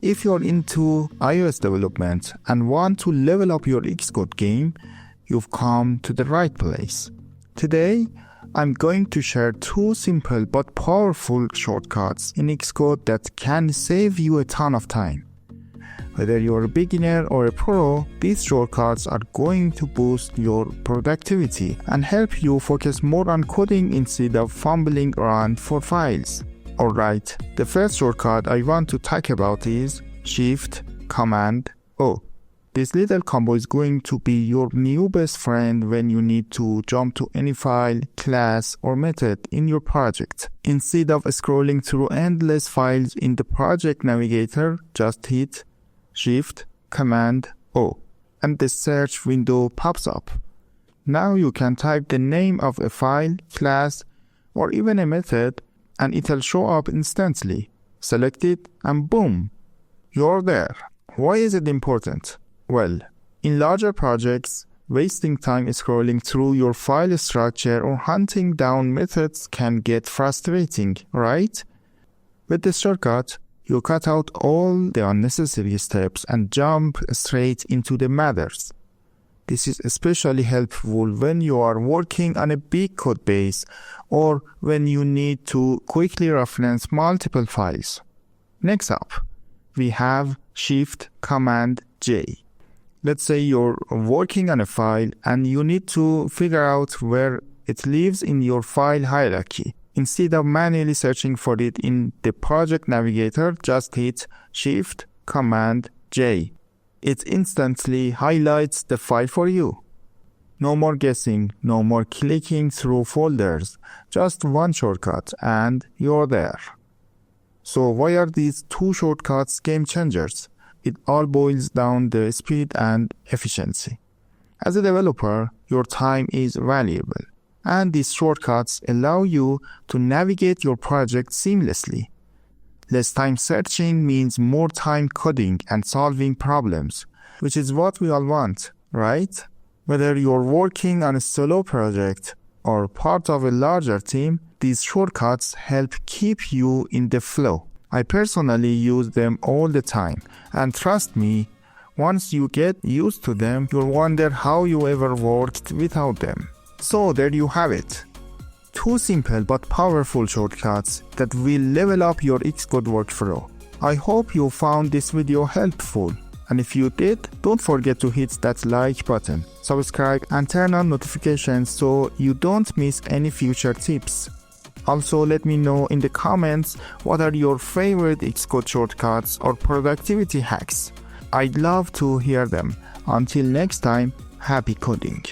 If you're into iOS development and want to level up your Xcode game, you've come to the right place. Today, I'm going to share 2 simple but powerful shortcuts in Xcode that can save you a ton of time. Whether you're a beginner or a pro, these shortcuts are going to boost your productivity and help you focus more on coding instead of fumbling around for files. Alright, the first shortcut I want to talk about is Shift Command O. This little combo is going to be your new best friend when you need to jump to any file, class, or method in your project. Instead of scrolling through endless files in the project navigator, just hit Shift Command O and the search window pops up. Now you can type the name of a file, class, or even a method and it'll show up instantly. Select it and boom, you're there. Why is it important? Well, in larger projects, wasting time scrolling through your file structure or hunting down methods can get frustrating, right? With this shortcut, you cut out all the unnecessary steps and jump straight into the matters. This is especially helpful when you are working on a big code base or when you need to quickly reference multiple files. Next up, we have Shift Command J. Let's say you're working on a file and you need to figure out where it lives in your file hierarchy. Instead of manually searching for it in the project navigator, just hit Shift Command J. It instantly highlights the file for you. No more guessing, no more clicking through folders, just one shortcut and you're there. So why are these 2 shortcuts game changers? It all boils down to speed and efficiency. As a developer, your time is valuable, and these shortcuts allow you to navigate your project seamlessly. Less time searching means more time coding and solving problems, which is what we all want, right? Whether you're working on a solo project or part of a larger team, these shortcuts help keep you in the flow. I personally use them all the time, and trust me, once you get used to them, you'll wonder how you ever worked without them. So there you have it. 2 simple but powerful shortcuts that will level up your Xcode workflow. I hope you found this video helpful, and if you did, don't forget to hit that like button, subscribe and turn on notifications so you don't miss any future tips. Also, let me know in the comments what are your favorite Xcode shortcuts or productivity hacks. I'd love to hear them. Until next time, happy coding.